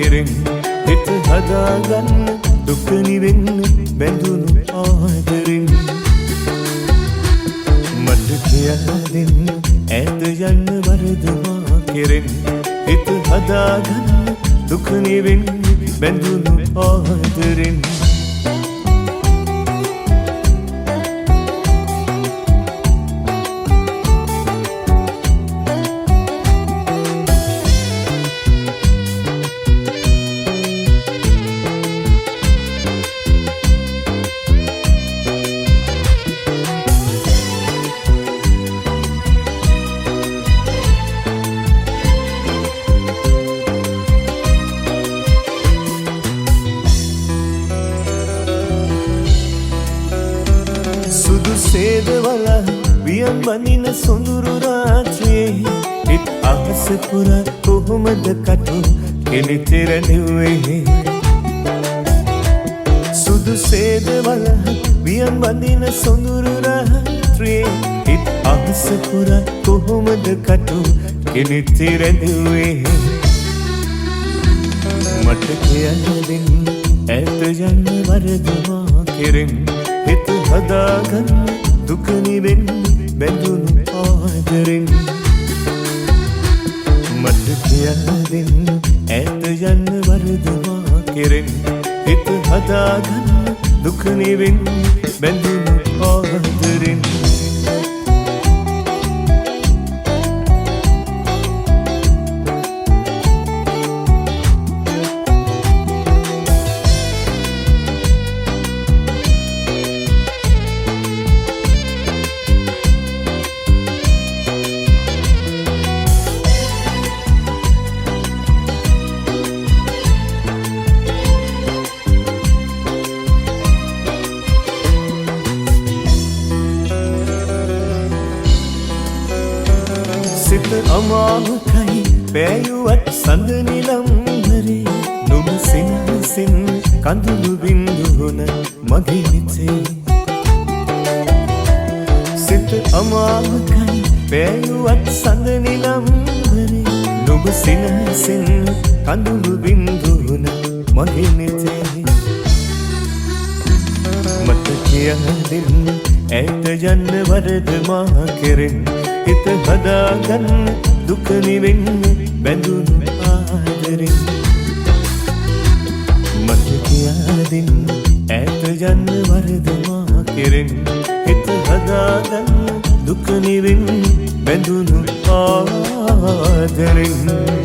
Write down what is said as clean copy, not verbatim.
කෙරෙන් හිත හදාගන්න දුක නිවෙන්න බැඳුණු ආදරෙන් මට කියා දෙන්න ඈත යන්න වරද මා කෙරෙන් හිත හදාගන්න දුක නිවෙන්න බැඳුණු ආදරෙන් සේදවල වියන් බඳින සොඳුරු රාත්‍රියේ හිත් අහස පුරා කොහොමද කටු කෙලිතිරෙන්නේ සුදු සේදවල වියන් බඳින සොඳුරු රාත්‍රියේ හිත් අහස පුරා කොහොමද කටු කෙලිතිරෙන්නේ මට කියන්න දෙන්න ඈත යන්න වරද මා කෙරෙන් හිත හදාගන්න දුක නිවෙන්න බැඳුණු ආදරෙන් මට කියා දෙන්න ඈත යන්න වරද මා කෙරෙන් හිත හදාගන්න දුක නිවෙන්න බැඳුණු ආදරෙන් සිත අමාකයි පෑයුවත් සඳ නිලම්බරේ නුඹ සිනහසින් කඳුළු බින්දුවන මගේ හිතේ සිත අමාකයි පෑයුවත් සඳ නිලම්බරේ නුඹ සිනහසින් කඳුළු බින්දුවන මගේ හිතේ මට කියා දෙන්න ඈත යන්න වරද මා කෙරෙන් හිත හදාගන්න දුක නිවෙන්න බැඳුණු ආදරෙන් මට කියා දෙන්න ඈත යන්න වරද මා කෙරෙන් හිත හදාගන්න දුක නිවෙන්න බැඳුණු ආදරෙන්